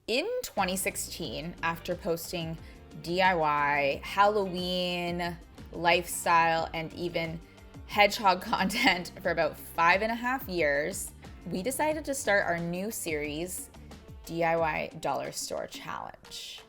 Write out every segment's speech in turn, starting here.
In 2016, after posting DIY, Halloween, lifestyle, and even hedgehog content for about 5.5 years, we decided to start our new series, DIY Dollar Store Challenge.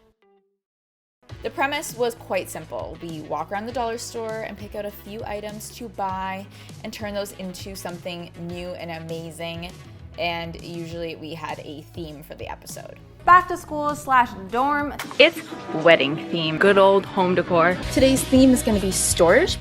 The premise was quite simple. We walk around the dollar store and pick out a few items to buy and turn those into something new and amazing. And usually we had a theme for the episode. Back to school / dorm. It's wedding theme, good old home decor. Today's theme is going to be storage.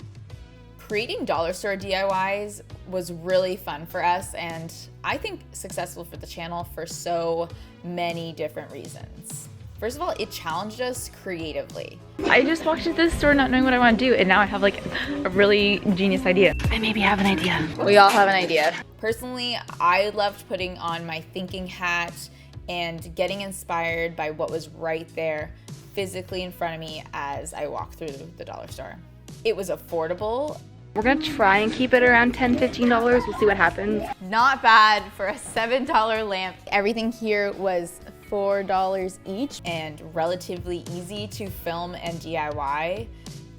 Creating dollar store DIYs was really fun for us, and I think successful for the channel for so many different reasons. First of all, it challenged us creatively. I just walked into this store not knowing what I want to do, and now I have like a really genius idea. I maybe have an idea. We all have an idea. Personally, I loved putting on my thinking hat and getting inspired by what was right there physically in front of me as I walked through the dollar store. It was affordable. We're gonna try and keep it around $10, $15. We'll see what happens. Not bad for a $7 lamp. Everything here was $4 each. And relatively easy to film and DIY.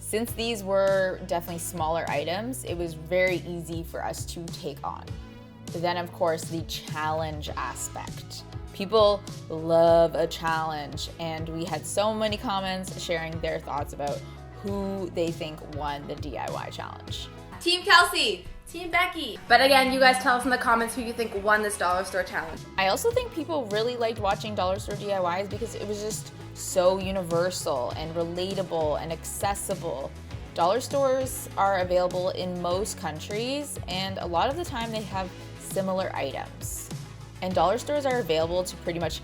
Since these were definitely smaller items, it was very easy for us to take on. Then of course, the challenge aspect. People love a challenge, and we had so many comments sharing their thoughts about who they think won the DIY challenge. Team Kelsey, Team Becky. But again, you guys tell us in the comments who you think won this dollar store challenge. I also think people really liked watching dollar store DIYs because it was just so universal and relatable and accessible. Dollar stores are available in most countries, and a lot of the time they have similar items. And dollar stores are available to pretty much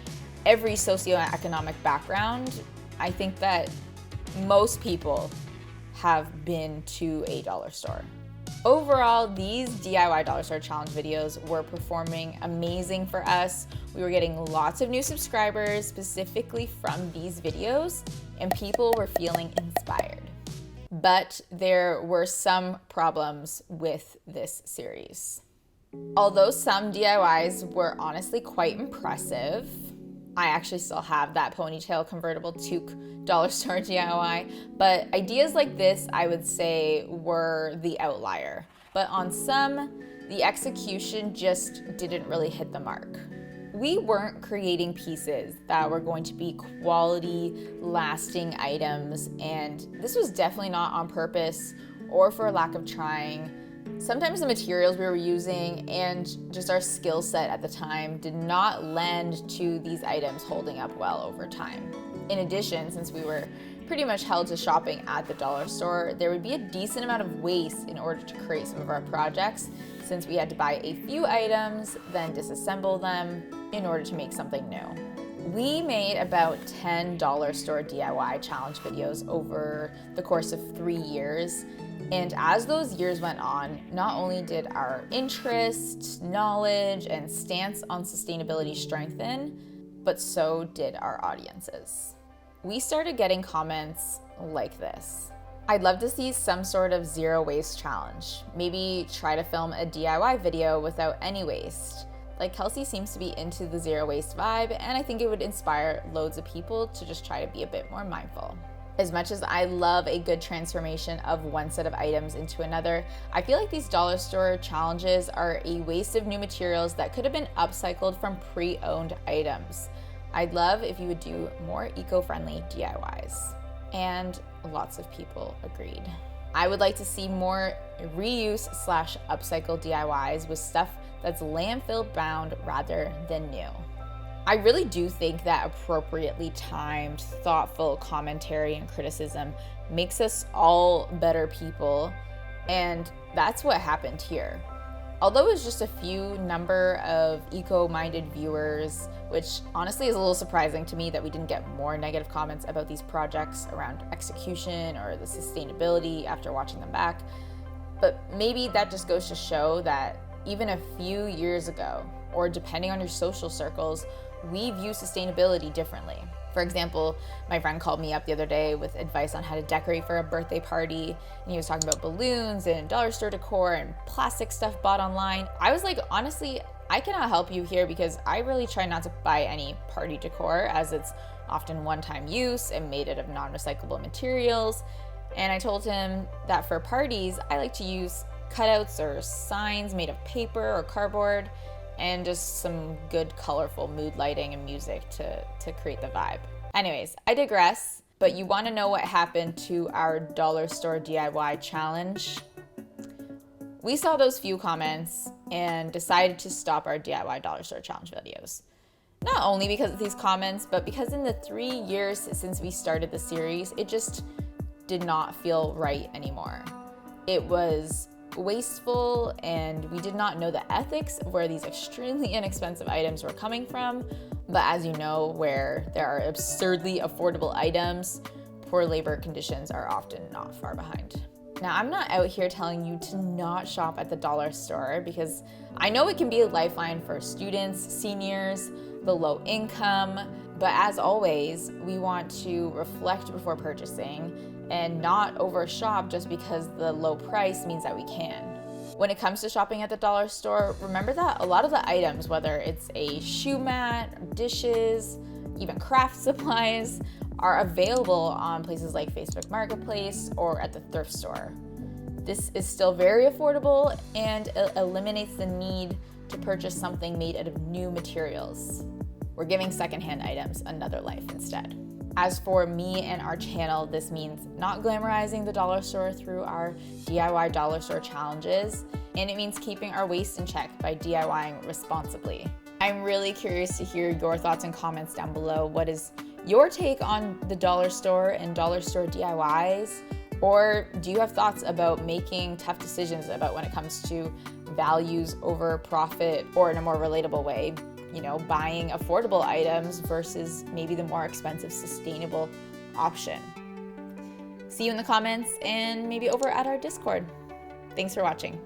every socioeconomic background. I think that most people have been to a dollar store. Overall, these DIY dollar store challenge videos were performing amazing for us. We were getting lots of new subscribers specifically from these videos, and people were feeling inspired. But there were some problems with this series. Although some DIYs were honestly quite impressive, I actually still have that ponytail convertible toque dollar store DIY, but ideas like this, I would say, were the outlier. But on some, the execution just didn't really hit the mark. We weren't creating pieces that were going to be quality, lasting items, and this was definitely not on purpose or for a lack of trying. Sometimes the materials we were using and just our skill set at the time did not lend to these items holding up well over time. In addition, since we were pretty much held to shopping at the dollar store, there would be a decent amount of waste in order to create some of our projects, since we had to buy a few items, then disassemble them in order to make something new. We made about 10 dollar store DIY challenge videos over the course of 3 years. And as those years went on, not only did our interest, knowledge, and stance on sustainability strengthen, but so did our audiences. We started getting comments like this. I'd love to see some sort of zero waste challenge. Maybe try to film a DIY video without any waste. Like Kelsey seems to be into the zero waste vibe, and I think it would inspire loads of people to just try to be a bit more mindful. As much as I love a good transformation of one set of items into another, I feel like these dollar store challenges are a waste of new materials that could have been upcycled from pre-owned items. I'd love if you would do more eco-friendly DIYs. And lots of people agreed. I would like to see more reuse / upcycle DIYs with stuff that's landfill bound rather than new. I really do think that appropriately timed, thoughtful commentary and criticism makes us all better people, and that's what happened here. Although it was just a few number of eco-minded viewers, which honestly is a little surprising to me that we didn't get more negative comments about these projects around execution or the sustainability after watching them back, but maybe that just goes to show that even a few years ago, or depending on your social circles, we view sustainability differently. For example, my friend called me up the other day with advice on how to decorate for a birthday party, and he was talking about balloons and dollar store decor and plastic stuff bought online. I was like, honestly, I cannot help you here because I really try not to buy any party decor, as it's often one-time use and made out of non-recyclable materials. And I told him that for parties, I like to use cutouts or signs made of paper or cardboard, and just some good colorful mood lighting and music to create the vibe. Anyways, I digress, but you want to know what happened to our dollar store DIY challenge? We saw those few comments and decided to stop our DIY dollar store challenge videos. Not only because of these comments, but because in the 3 years since we started the series, it just did not feel right anymore. It was wasteful, and we did not know the ethics of where these extremely inexpensive items were coming from. But as you know, where there are absurdly affordable items, poor labor conditions are often not far behind. Now, I'm not out here telling you to not shop at the dollar store, because I know it can be a lifeline for students, seniors, the low income, but as always, we want to reflect before purchasing and not overshop just because the low price means that we can. When it comes to shopping at the dollar store, remember that a lot of the items, whether it's a shoe mat, dishes, even craft supplies, are available on places like Facebook Marketplace or at the thrift store. This is still very affordable and it eliminates the need to purchase something made out of new materials. We're giving secondhand items another life instead. As for me and our channel, this means not glamorizing the dollar store through our DIY dollar store challenges, and it means keeping our waste in check by DIYing responsibly. I'm really curious to hear your thoughts and comments down below. What is your take on the dollar store and dollar store DIYs? Or do you have thoughts about making tough decisions about when it comes to values over profit, or in a more relatable way, buying affordable items versus maybe the more expensive sustainable option? See you in the comments and maybe over at our Discord. Thanks for watching.